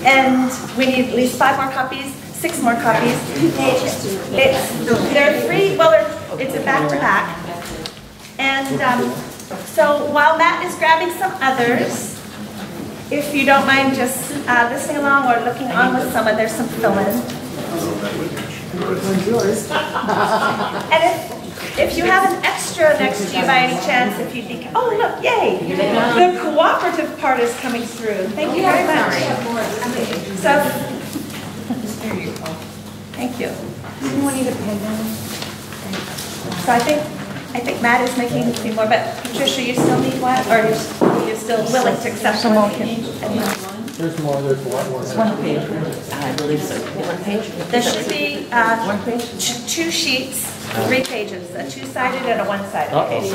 and we need at least 5 more copies, 6 more copies. They're free, well, it's a back-to-back. And so while Matt is grabbing some others, if you don't mind just listening along or looking on with someone, there's some fill-in. And if you have an extra next to you by any chance, if you'd be, oh look, yay! The cooperative part is coming through. Thank you very much. So, thank you. Anyone need a pen now? So I think Matt is making a few more, but Patricia, you still need one, or you're still willing to accept some more? There's more, there's a lot more. It's 1 page, I believe so. 1 page? There should be 1 page? 2 sheets, 3 pages, a 2-sided and a 1-sided page.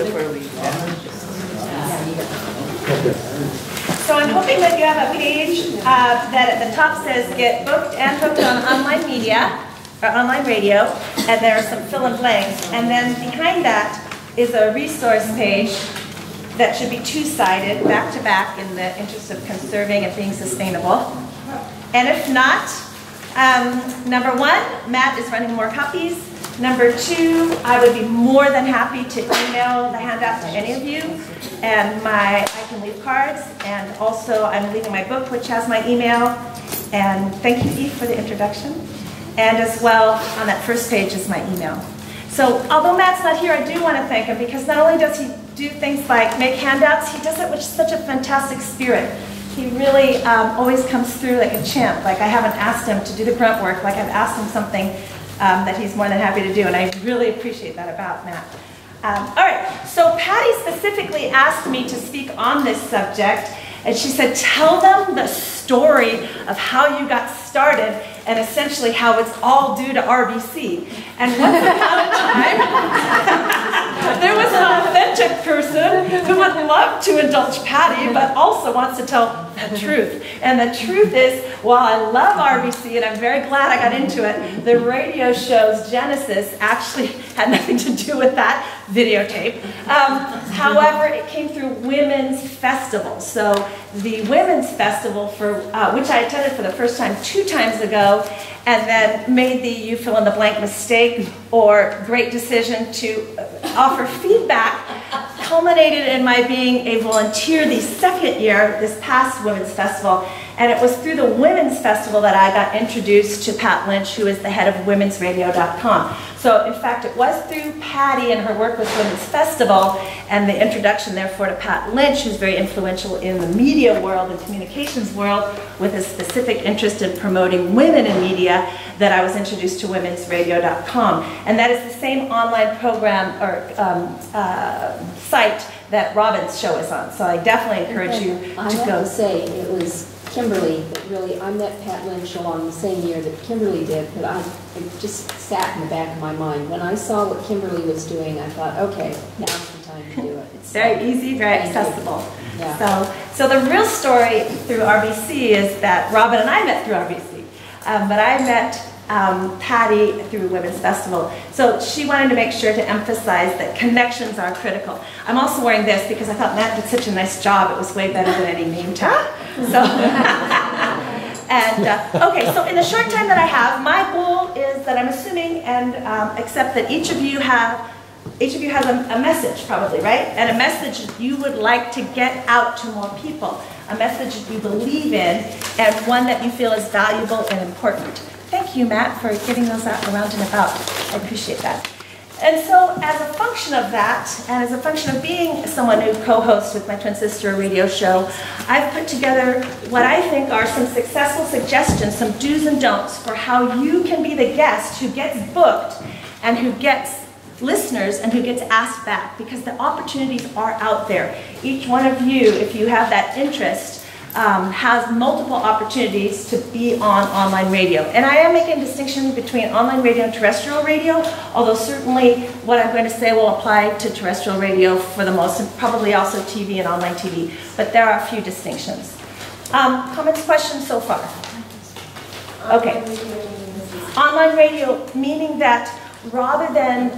So I'm hoping that you have a page that at the top says get booked and hooked on online media, or online radio, and there are some fill in blanks. And then behind that is a resource page that should be 2-sided, back to back, in the interest of conserving and being sustainable. And if not, number 1, Matt is running more copies. Number 2, I would be more than happy to email the handout to any of you. And I can leave cards, and also I'm leaving my book, which has my email. And thank you, Eve, for the introduction. And as well, on that first page is my email. So although Matt's not here, I do want to thank him, because not only does he do things like make handouts, he does it with such a fantastic spirit. He really always comes through like a champ. Like I haven't asked him to do the grunt work, like I've asked him something that he's more than happy to do, and I really appreciate that about Matt. All right, so Patty specifically asked me to speak on this subject, and she said, tell them the story of how you got started and essentially how it's all due to RBC. And once upon a time, there was an authentic person who would love to indulge Patty, but also wants to tell the truth. And the truth is, while I love RBC, and I'm very glad I got into it, the radio show's genesis actually had nothing to do with that videotape. However, it came through Women's Festival. So the Women's Festival, for which I attended for the first time 2 times ago, and then made the you fill in the blank mistake or great decision to offer feedback, culminated in my being a volunteer the 2nd year, this past Women's Festival. And it was through the Women's Festival that I got introduced to Pat Lynch, who is the head of womensradio.com. So in fact, it was through Patty and her work with Women's Festival and the introduction, therefore, to Pat Lynch, who's very influential in the media world and communications world with a specific interest in promoting women in media, that I was introduced to womensradio.com. And that is the same online program or site that Robin's show is on. So I definitely encourage you to go. I have to say, it was Kymberly that really, I met Pat Lynch along the same year that Kymberly did, but it just sat in the back of my mind. When I saw what Kymberly was doing, I thought, okay, now's the time to do it. It's very easy, very accessible. Yeah. So the real story through RBC is that Robin and I met through RBC, but I met Patty through Women's Festival. So she wanted to make sure to emphasize that connections are critical. I'm also wearing this because I thought Matt did such a nice job. It was way better than any name tag. So, and okay, so in the short time that I have, my goal is that I'm assuming and accept that each of you has a message, probably, right? And a message you would like to get out to more people. A message you believe in, and one that you feel is valuable and important. Thank you, Matt, for getting those out around and about. I appreciate that. And so as a function of that, and as a function of being someone who co-hosts with my twin sister a radio show, I've put together what I think are some successful suggestions, some do's and don'ts for how you can be the guest who gets booked and who gets listeners and who gets asked back, because the opportunities are out there. Each one of you, if you have that interest, has multiple opportunities to be on online radio. And I am making a distinction between online radio and terrestrial radio, although certainly what I'm going to say will apply to terrestrial radio for the most, and probably also TV and online TV. But there are a few distinctions. Comments, questions so far? Okay. Online radio, meaning that rather than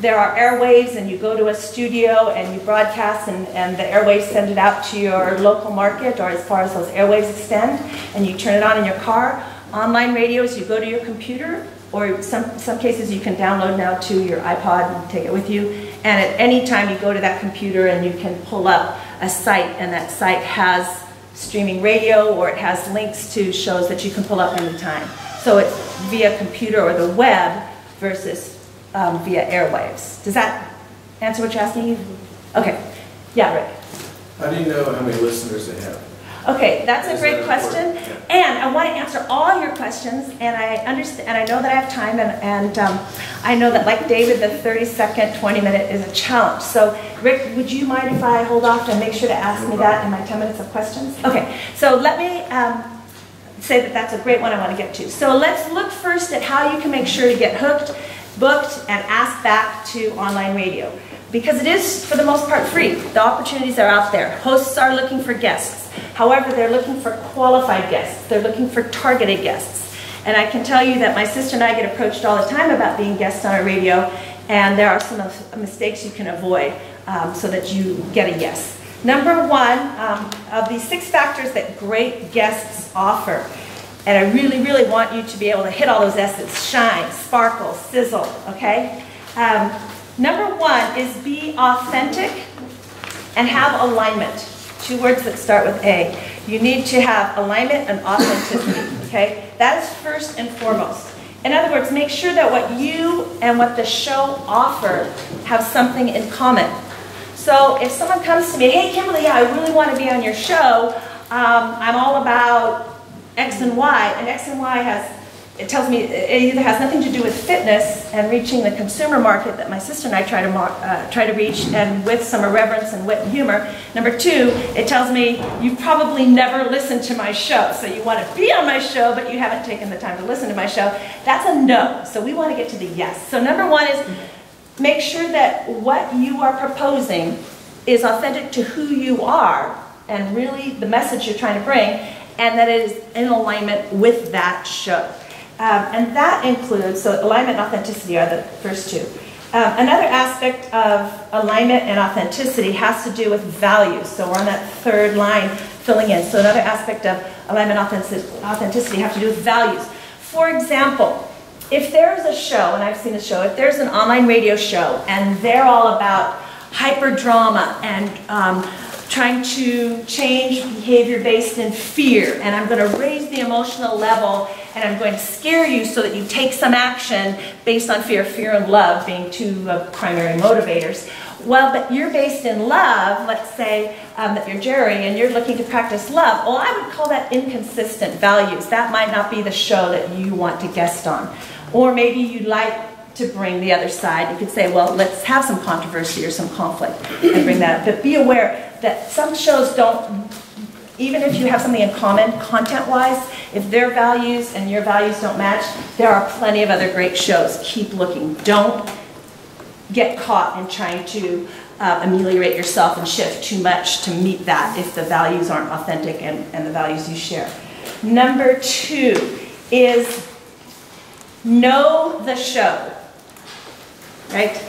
there are airwaves and you go to a studio and you broadcast and the airwaves send it out to your local market or as far as those airwaves extend and you turn it on in your car. Online radios, you go to your computer or some cases you can download now to your iPod and take it with you. And at any time you go to that computer and you can pull up a site and that site has streaming radio or it has links to shows that you can pull up anytime. So it's via computer or the web versus via airwaves. Does that answer what you're asking? Okay. Yeah, Rick. How do you know how many listeners they have? Okay, that's a great question. Yeah. And I want to answer all your questions, and I understand, and I know that I have time, and I know that, like David, the 30-second, 20-minute is a challenge. So, Rick, would you mind if I hold off and make sure to ask me that in my 10 minutes of questions? Okay, so let me say that that's a great one I want to get to. So let's look first at how you can make sure to get hooked, booked, and asked back to online radio. Because it is, for the most part, free. The opportunities are out there. Hosts are looking for guests. However, they're looking for qualified guests. They're looking for targeted guests. And I can tell you that my sister and I get approached all the time about being guests on a radio, and there are some mistakes you can avoid so that you get a yes. Number one, of these 6 factors that great guests offer, and I really, really want you to be able to hit all those S's: shine, sparkle, sizzle, okay? Number 1 is be authentic and have alignment. 2 words that start with A. You need to have alignment and authenticity, okay? That is first and foremost. In other words, make sure that what you and what the show offer have something in common. So if someone comes to me, hey Kymberly, yeah, I really want to be on your show. I'm all about X and Y, and X and Y has, it tells me it either has nothing to do with fitness and reaching the consumer market that my sister and I try to reach, and with some irreverence and wit and humor. Number 2, it tells me you've probably never listened to my show, so you want to be on my show, but you haven't taken the time to listen to my show. That's a no. So we want to get to the yes. So number 1 is make sure that what you are proposing is authentic to who you are and really the message you're trying to bring, and that it is in alignment with that show. And that includes, so alignment and authenticity are the first 2. Another aspect of alignment and authenticity has to do with values. So we're on that 3rd line filling in. So another aspect of alignment and authenticity have to do with values. For example, if there's a show, and I've seen a show, if there's an online radio show and they're all about hyperdrama and trying to change behavior based in fear, and I'm going to raise the emotional level and I'm going to scare you so that you take some action based on fear, fear and love being 2 primary motivators. Well, but you're based in love, let's say that you're Jerry and you're looking to practice love. Well, I would call that inconsistent values. That might not be the show that you want to guest on. Or maybe you'd like to bring the other side. You could say, well, let's have some controversy or some conflict and bring that up. But be aware that some shows don't, even if you have something in common content-wise, if their values and your values don't match, there are plenty of other great shows. Keep looking. Don't get caught in trying to ameliorate yourself and shift too much to meet that if the values aren't authentic and the values you share. Number 2 is know the show, right?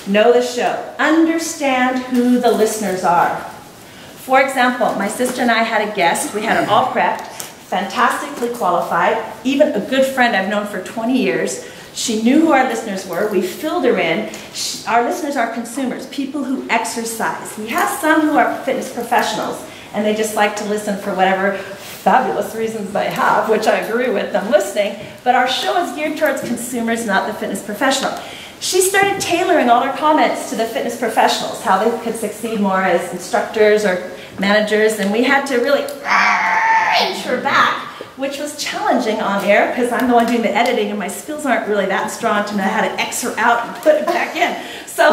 Know the show. Understand who the listeners are. For example, my sister and I had a guest. We had her all prepped, fantastically qualified, even a good friend I've known for 20 years. She knew who our listeners were. We filled her in. Our listeners are consumers, people who exercise. We have some who are fitness professionals, and they just like to listen for whatever fabulous reasons they have, which I agree with them listening. But our show is geared towards consumers, not the fitness professional. She started tailoring all her comments to the fitness professionals, how they could succeed more as instructors or managers, and we had to really inch her back, which was challenging on air because I'm the one doing the editing and my skills aren't really that strong to know how to X her out and put it back in. So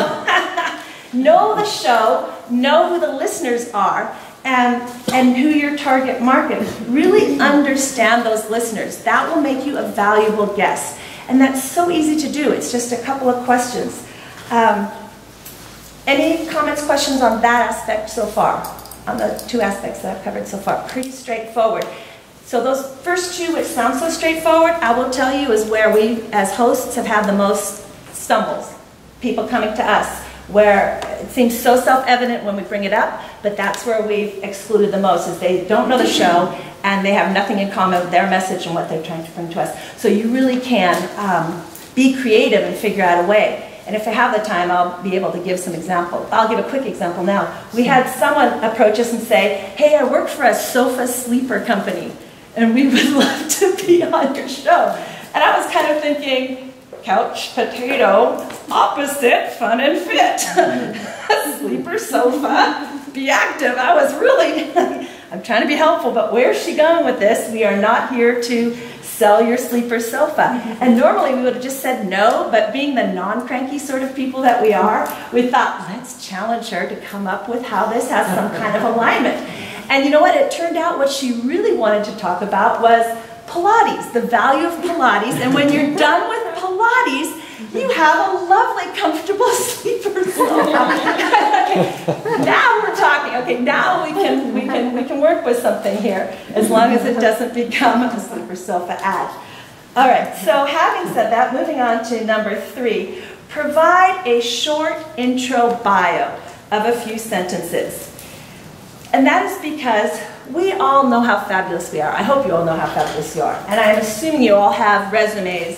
know the show, know who the listeners are, and who your target market is. Really understand those listeners. That will make you a valuable guest. And that's so easy to do. It's just a couple of questions. Any comments, questions on that aspect so far? On the 2 aspects that I've covered so far? Pretty straightforward. So those first 2, which sound so straightforward, I will tell you is where we, as hosts, have had the most stumbles. people coming to us, where it seems so self-evident when we bring it up, but that's where we've excluded the most, is they don't know the show and they have nothing in common with their message and what they're trying to bring to us. So you really can be creative and figure out a way. And if I have the time, I'll be able to give some examples. I'll give a quick example now. We had someone approach us and say, hey, I work for a sofa sleeper company, and we would love to be on your show. And I was kind of thinking, couch, potato, opposite, fun and fit. Sleeper, sofa, be active. I was really, I'm trying to be helpful, but where's she going with this? We are not here to sell your sleeper sofa. And normally we would have just said no, but being the non-cranky sort of people that we are, we thought, let's challenge her to come up with how this has some kind of alignment. And you know what? It turned out what she really wanted to talk about was Pilates, the value of Pilates. And when you're done with Pilates, you have a lovely, comfortable sleeper sofa. Now we're talking. Okay, now we can work with something here, as long as it doesn't become a sleeper sofa ad. All right. So having said that, moving on to number 3, provide a short intro bio of a few sentences. And that is because we all know how fabulous we are. I hope you all know how fabulous you are. And I'm assuming you all have resumes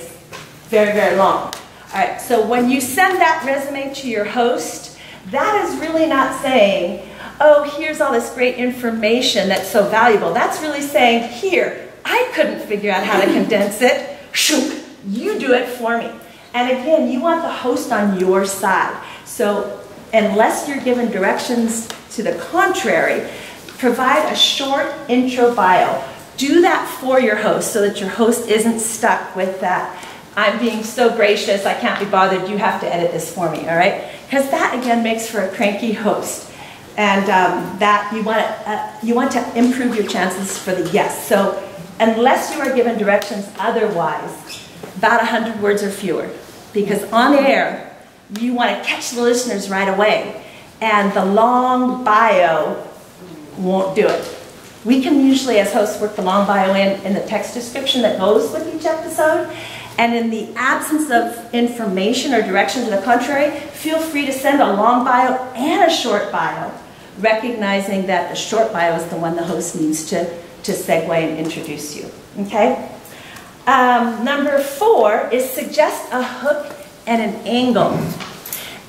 very, very long. All right, so when you send that resume to your host, that is really not saying, oh, here's all this great information that's so valuable. That's really saying, here, I couldn't figure out how to condense it. Shoot, you do it for me. And again, you want the host on your side. So unless you're given directions to the contrary, provide a short intro bio. Do that for your host so that your host isn't stuck with that. I'm being so gracious, I can't be bothered, you have to edit this for me, all right? Because that, again, makes for a cranky host. And that you want to improve your chances for the yes. So unless you are given directions otherwise, about 100 words or fewer. Because on air, you want to catch the listeners right away. And the long bio won't do it. We can usually, as hosts, work the long bio in the text description that goes with each episode. And in the absence of information or direction to the contrary, feel free to send a long bio and a short bio, recognizing that the short bio is the one the host needs to segue and introduce you. Okay? Number 4 is suggest a hook and an angle.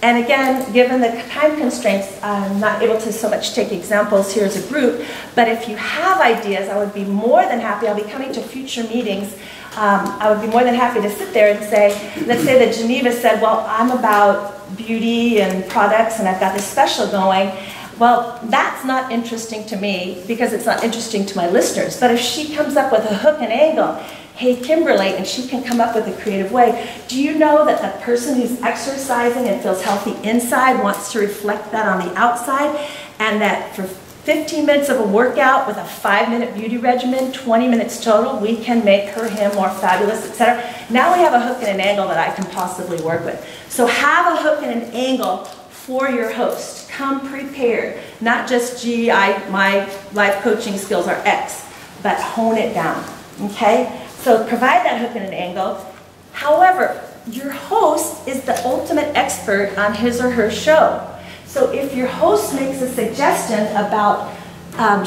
And again, given the time constraints, I'm not able to so much take examples here as a group, but if you have ideas, I would be more than happy. I'll be coming to future meetings. I would be more than happy to sit there and say, let's say that Geneva said, well, I'm about beauty and products and I've got this special going. Well, that's not interesting to me because it's not interesting to my listeners. But if she comes up with a hook and angle, hey, Kymberly, and she can come up with a creative way. Do you know that the person who's exercising and feels healthy inside wants to reflect that on the outside? And that for 15 minutes of a workout with a 5-minute beauty regimen, 20 minutes total, we can make her, him more fabulous, etc. Now we have a hook and an angle that I can possibly work with. So have a hook and an angle for your host. Come prepared. Not just, gee, my life coaching skills are X, but hone it down, okay? So provide that hook and an angle. However, your host is the ultimate expert on his or her show. So if your host makes a suggestion about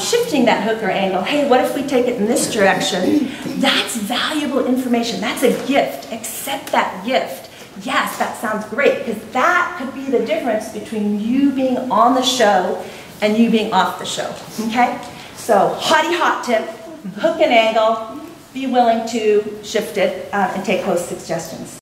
shifting that hook or angle, hey, what if we take it in this direction? That's valuable information. That's a gift. Accept that gift. Yes, that sounds great, because that could be the difference between you being on the show and you being off the show, okay? So, hottie hot tip, hook and angle, be willing to shift it and take host suggestions.